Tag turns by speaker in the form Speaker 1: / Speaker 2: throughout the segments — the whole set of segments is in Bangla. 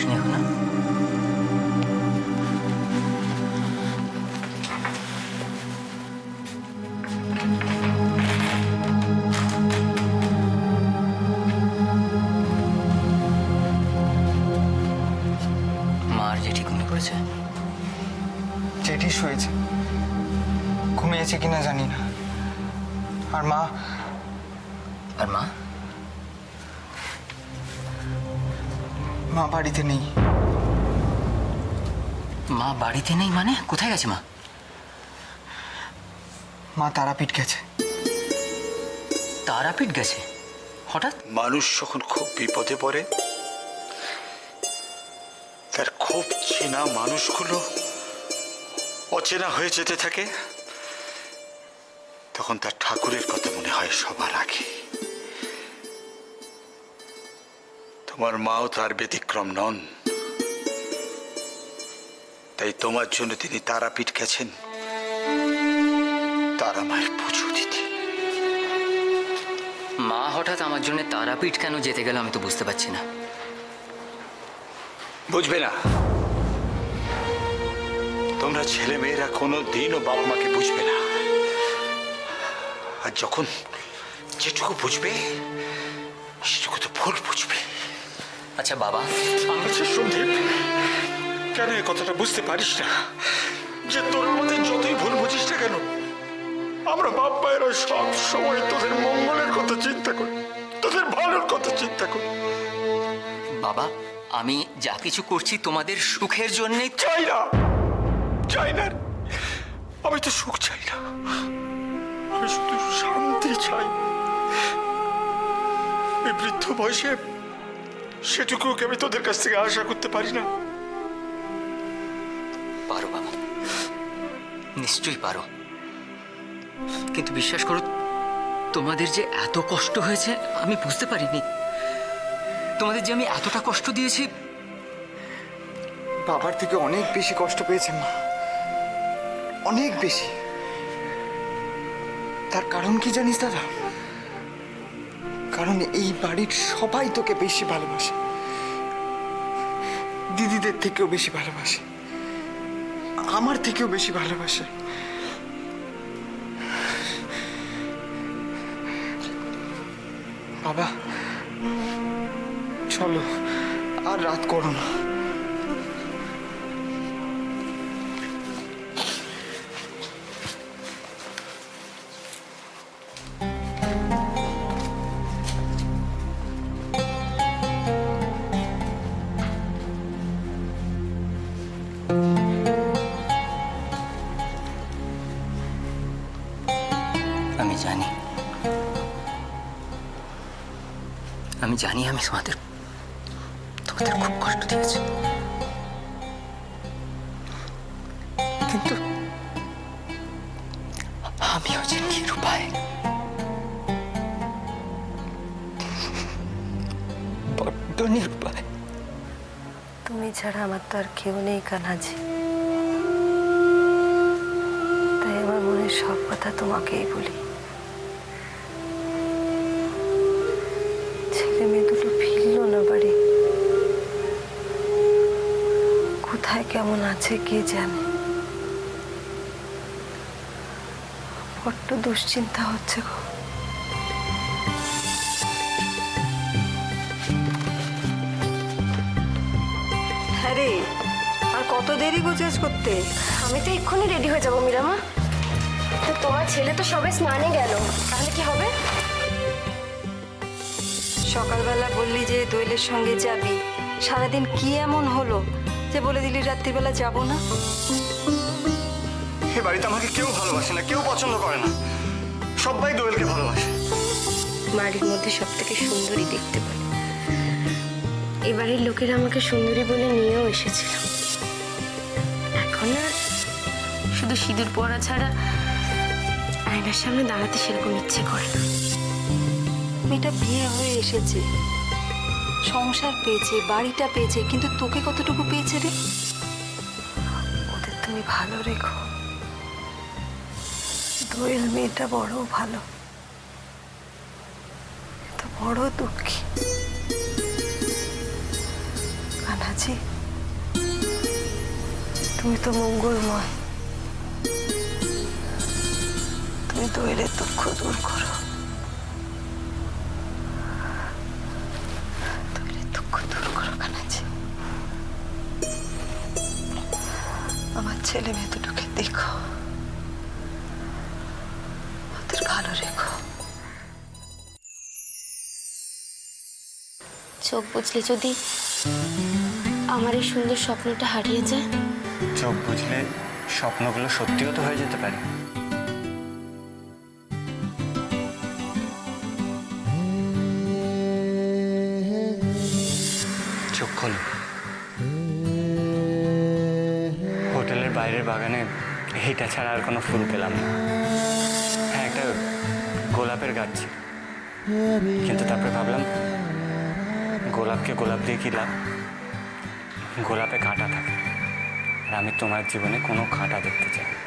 Speaker 1: ঘুমাসনি এখন? মার জেঠি ঘুমিয়ে পড়েছে?
Speaker 2: জেঠি শুয়েছে, ঘুমিয়েছে কিনা জানি না। আর মা?
Speaker 1: আর মা?
Speaker 2: মা বাড়িতে নেই।
Speaker 1: মা বাড়িতে নেই মানে? কোথায় গেছে মা?
Speaker 2: মা তারাপীঠ গেছে।
Speaker 1: তারাপীঠ গেছে হঠাৎ?
Speaker 3: মানুষ যখন খুব বিপদে পড়ে, তার খুব চেনা মানুষগুলো অচেনা হয়ে যেতে থাকে, তখন তার ঠাকুরের কথা মনে হয় সবার আগে। তোমার মাও তার ব্যতিক্রম নন। তাই তোমার জন্য তিনি তারাপীঠ গেছেন তারা মায়ের পুজো দিতে।
Speaker 1: মা হঠাৎ আমার জন্য তারাপীঠ কেন যেতে গেল আমি তো বুঝতে পারছি না।
Speaker 3: বুঝবে না? তোমরা ছেলে মেয়েরা কোনো দিনও বাপ মাকে বুঝবে না। আর যখন যেটুকু বুঝবে সেটুকু তো ভুল বুঝবে।
Speaker 1: আচ্ছা বাবা,
Speaker 3: আচ্ছা সন্দীপ, কেন এই কথাটা বুঝতে পারিস না যে তোর মধ্যে যতই ভুল বুঝিস না কেন, আমরা বাপ মায়েরা সব সময় তোদের মঙ্গলের কথা চিন্তা করি, তোদের ভালোর কথা চিন্তা করি।
Speaker 1: বাবা আমি যা কিছু করছি তোমাদের সুখের জন্যে।
Speaker 3: চাই না, চাই না, আমি তো সুখ চাই না, আমি শুধু শান্তি চাই। এই বৃদ্ধ বয়সে সেটুকু আমি তোদের কাছ থেকে আশা করতে পারি না।
Speaker 1: পারো বাবা, নিশ্চয়ই পারো, কিন্তু বিশ্বাস করো তোমাদের যে এত কষ্ট হয়েছে আমি বুঝতে পারিনি। তোমাদের যে আমি এতটা কষ্ট দিয়েছি।
Speaker 2: বাবার থেকে অনেক বেশি কষ্ট পেয়েছে মা, অনেক বেশি। তার কারণ কি জানিস দাদা? কারণ এই বাড়ির সবাই তোকে বেশি ভালোবাসে, দিদিদের থেকেও বেশি ভালোবাসে, আমার থেকেও বেশি ভালোবাসে। বাবা চলো, আর রাত করো না।
Speaker 1: আমি জানি, আমি জানি আমি তোমাদের খুব কষ্ট দিয়েছি, কিন্তু আমিও যে নিরুপায়, বড্ড নিরুপায়।
Speaker 4: তুমি ছাড়া আমার তো আর কেউ নেই কানাজি, তাই আমার মনের সব কথা তোমাকেই বলি। ছেলে মেয়ে দুটো ফিরলো না বাড়ি, কোথায় কেমন আছে কে জানে। বড্ড দুশ্চিন্তা হচ্ছে গো। হ্যাঁ রে, আর কত দেরি গোছাজ করতে?
Speaker 5: আমি তো এক্ষুনি রেডি হয়ে যাবো মীরামা। তো তোমার ছেলে তো সবে স্নানে গেল, তাহলে কি হবে?
Speaker 4: সকালবেলা বললি যে দোয়েলের সঙ্গে যাবি, সারাদিন কি এমন হলো যে বলে দিলি রাত্রিবেলা যাব না?
Speaker 2: এ বাড়িতে আমাকে কেউ ভালোবাসে না, কেউ পছন্দ করে না, সবাই দোয়েলকে ভালোবাসে।
Speaker 5: বাড়ির মধ্যে সব থেকে সুন্দরী দেখতে বলে, এবারের লোকেরা আমাকে সুন্দরী বলে নিয়েও এসেছিল। এখন আর শুধু সিঁদুর পরা ছাড়া আয়নার সামনে দাঁড়াতে সেরকম ইচ্ছে করে না।
Speaker 4: মেয়েটা বিয়ে হয়ে এসেছে, সংসার পেয়েছে, বাড়িটা পেয়েছে, কিন্তু তোকে কতটুকু পেয়েছে রে? ওদের তুমি ভালো রেখো। দোয়েল মেয়েটা বড় ভালো, তো বড় দুঃখী। কানা কানাজি, তুমি তো মঙ্গলময়, তুমি দৈরের দুঃখ দূর করো, দৈরের দুঃখ দূর করো কানাজি। আমার ছেলে মেয়ে দুটোকে দেখো, ওদের ভালো রেখো।
Speaker 5: চোখ বুঝলে যদি আমার এই সুন্দর স্বপ্নটা হারিয়ে যায়,
Speaker 6: চোখ বুঝলে স্বপ্নগুলো সত্যিও তো হয়ে যেতে পারে। চোখ খোলো। হোটেলের বাইরের বাগানে এইটা ছাড়া আর কোনো ফুল পেলাম না। হ্যাঁ, একটা গোলাপের গাছ ছিল, কিন্তু তারপরে ভাবলাম গোলাপকে গোলাপ দিয়ে কি লাভ, গোলাপে কাঁটা থাকে, আর আমি তোমার জীবনে কোনো কাঁটা দেখতে চাই না।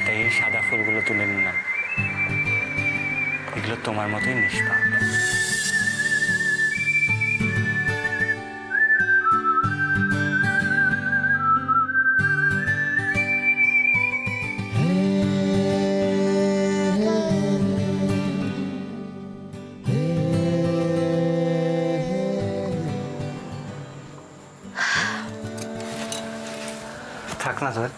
Speaker 6: তাই এই সাদা ফুলগুলো তুলে নিলাম, এগুলো তোমার মতোই নিষ্পাপ। থাক না তোর,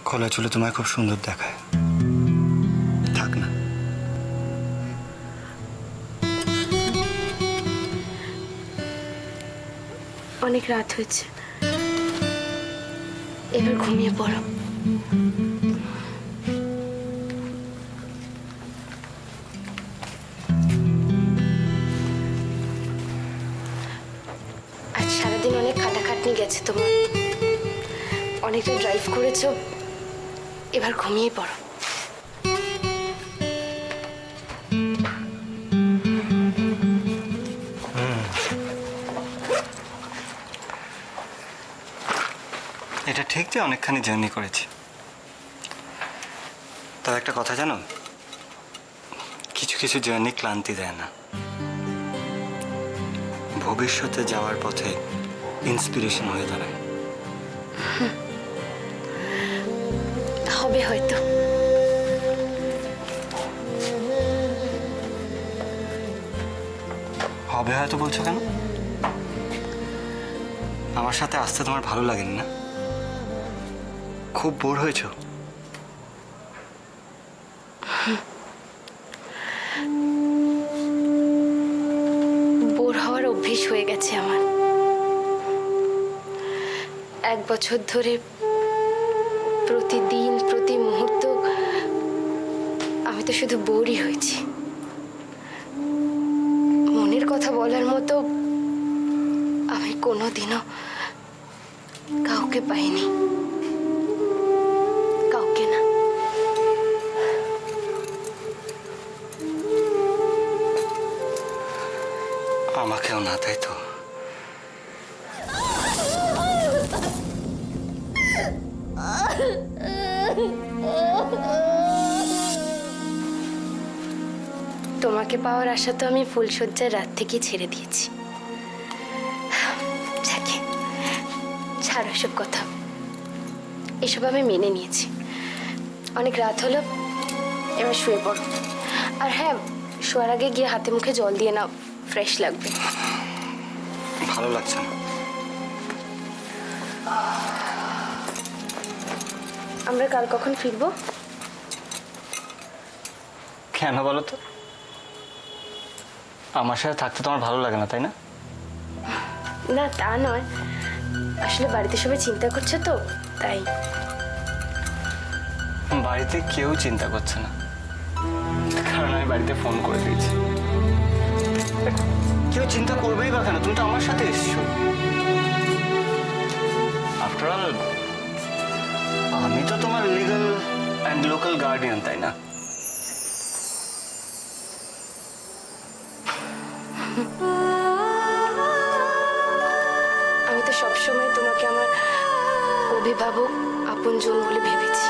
Speaker 6: খোলা চুলে তোমায় খুব সুন্দর দেখায়, থাক না।
Speaker 5: অনেক রাত হয়েছে, এবার ঘুমিয়ে পড়ো। আজ সারাদিন অনেক খাটাখাটনি গেছে তোমার, অনেকটা ড্রাইভ করেছো, এবার ঘুমিয়ে পড়ো।
Speaker 6: এটা ঠিক যে অনেকখানি জার্নি করেছি, তবে একটা কথা জানো, কিছু কিছু জার্নি ক্লান্তি দেয় না, ভবিষ্যতে যাওয়ার পথে ইন্সপিরেশন হয়ে দাঁড়ায়।
Speaker 5: হবে হয়তো।
Speaker 6: হবে হয়তো বলছো কেন? আমার সাথে আসতে তোমার ভালো লাগেনি না? খুব বোর হয়েছো?
Speaker 5: বোর হওয়ার অভ্যেস হয়ে গেছে আমার। 1 বছর ধরে প্রতিদিন প্রতি মুহূর্ত আমি তো শুধু বোরই হয়েছি। মনের কথা বলার মতো আমি কোনোদিনও কাউকে পাইনি, কাউকে না।
Speaker 6: আমাকেও না, তাই তো?
Speaker 5: তোমাকে পাওয়ার আশা তো আমি ফুলশয্যার রাত থেকে ছেড়ে দিয়েছি। যাকে ছাড়ো এসব কথা, এসব আমি মেনে নিয়েছি। অনেক রাত হলো, এবার শুয়ে পড়ো। আর হ্যাঁ, শোয়ার আগে গিয়ে হাতে মুখে জল দিয়ে নাও, ফ্রেশ লাগবে।
Speaker 6: ভালো লাগছে না।
Speaker 5: আমরা কাল কখন ফিরবো?
Speaker 6: কেন বলো তো? আমার সাথে থাকতে তোমার ভালো লাগে না, তাই না?
Speaker 5: না, তা নয়, আসলে বাড়িতে সবাই চিন্তা করছে তো, তাই।
Speaker 6: বাড়িতে কেউ চিন্তা করছে না, কারণ আমি বাড়িতে ফোন করে দিয়েছি। কেউ চিন্তা করবেই বা কেন? তুমি তো আমার সাথে এসছো। আফটার অল আমি তো তোমার লিগাল অ্যান্ড লোকাল গার্ডিয়ান, তাই না?
Speaker 5: আমি তো সবসময় তোমাকে আমার অভিভাবক, আপনজন বলে ভেবেছি,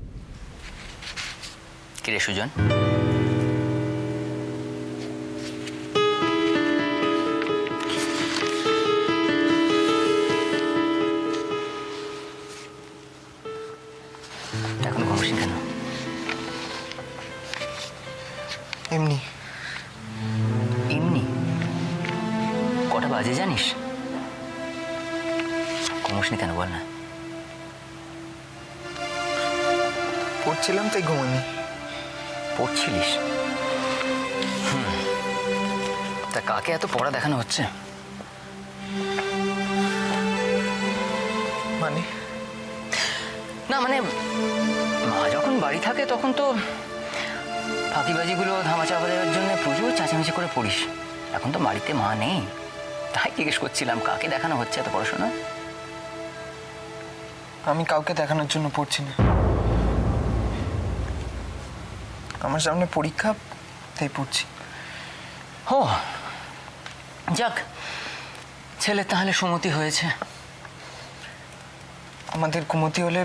Speaker 1: কিরে সুজন, এখন ঘুমোসনি কেন?
Speaker 2: এমনি।
Speaker 1: এমনি? কটা বাজে জানিস? ঘুমোসনি কেন বল না?
Speaker 2: পড়ছিলাম তাই ঘুমাইনি।
Speaker 1: পড়ছিলিস? তা কাকে এত পড়া দেখানো হচ্ছে?
Speaker 2: মানে
Speaker 1: না মানে মা যখন বাড়ি থাকে তখন তো ফাঁকিবাজিগুলো ধামাচাপা দেওয়ার জন্য প্রচুর চেঁচামেচি করে পড়িস। এখন তো বাড়িতে মা নেই, তাই জিজ্ঞেস করছিলাম কাকে দেখানো হচ্ছে এত পড়াশোনা।
Speaker 2: আমি কাউকে দেখানোর জন্য পড়ছি না। আমার সামনে পরীক্ষা, তাই পড়ছি।
Speaker 1: ও যাক, ছেলে তাহলে সুমতি হয়েছে।
Speaker 2: আমাদের কুমতি হলে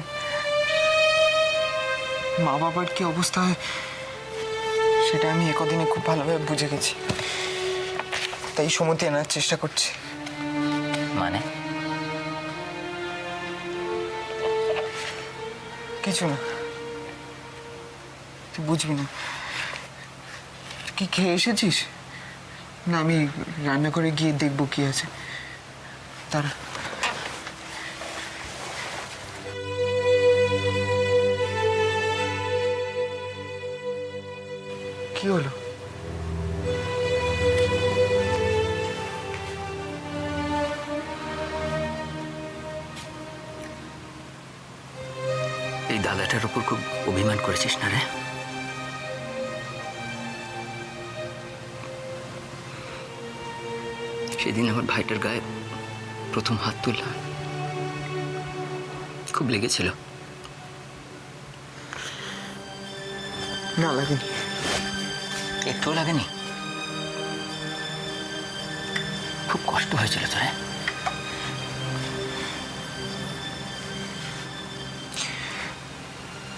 Speaker 2: মা বাবার কি অবস্থা হয় সেটা আমি একদিনে খুব ভালোভাবে বুঝে গেছি, তাই সুমতি আনার চেষ্টা করছি।
Speaker 1: মানে
Speaker 2: কিছু না, তুই বুঝবি না। কি খেয়ে এসেছিস? না আমি রান্না করে গিয়ে দেখবো কি আছে। তারা কি হলো?
Speaker 1: এই দাদাটার উপর খুব অভিমান করেছিস না রে? সেদিন আমার ভাইটার গায়ে প্রথম হাত তুললাম, খুব লেগেছিল।
Speaker 2: না লাগেনি।
Speaker 1: একটুও লাগেনি? খুব কষ্ট হয়েছিল তো রে?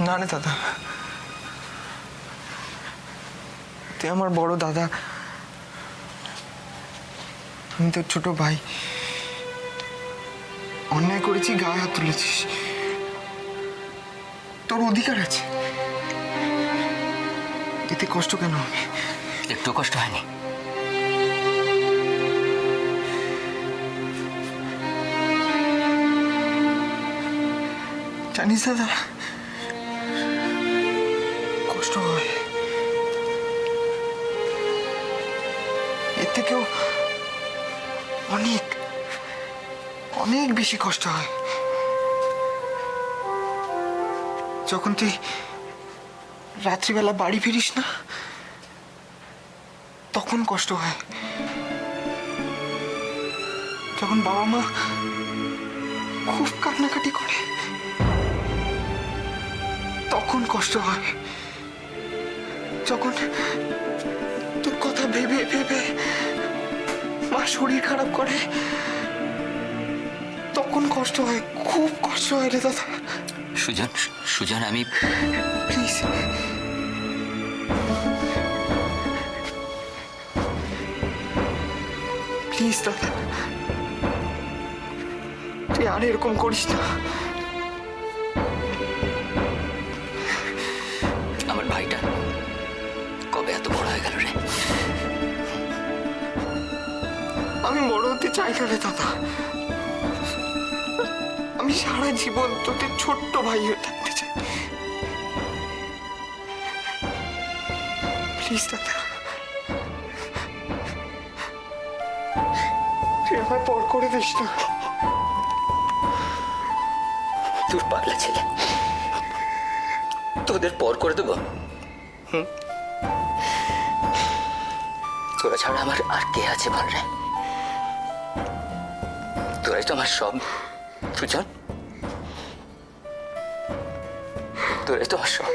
Speaker 2: না রে দাদা, তুই আমার বড় দাদা, আমি তোর ছোট ভাই। অন্যায় করেছি, গায়ে হাত তুলেছিস, তোর অধিকার আছে। এতে কষ্ট কেন হবে?
Speaker 1: একটু কষ্ট হয়নি?
Speaker 2: জানিস দাদা, কষ্ট হয়। এর থেকেও অনেক অনেক বেশি কষ্ট হয় যখন তুই রাত্রিবেলা বাড়ি ফিরিস না, তখন কষ্ট হয়। যখন বাবা মা খুব কান্নাকাটি করে, তখন কষ্ট হয়। যখন তোর কথা ভেবে ভেবে মা শরীর খারাপ করে, তখন কষ্ট হয়, খুব কষ্ট হয় রে দাদা।
Speaker 1: সুজন, সুজন আমি
Speaker 2: প্লিজ প্লিজ দাদা, তুই আর এরকম করিস না।
Speaker 1: আমার ভাইটা কবে এত বড় হয়ে গেল রে?
Speaker 2: আমি বড় হতে চাই না রে দাদা, আমি সারা জীবন তোদের ছোট্ট ভাই হয়ে থাকতে চাই। প্লিজ দাদা, তুই আমায় পর করে দিস না।
Speaker 1: তোর পাগলা ছেলে, তোদের পর করে দেবো? তোরা ছাড়া আমার আর কে আছে বল রে? তোরাই তো আমার সব সুজন, তোরাই তো আমার সব।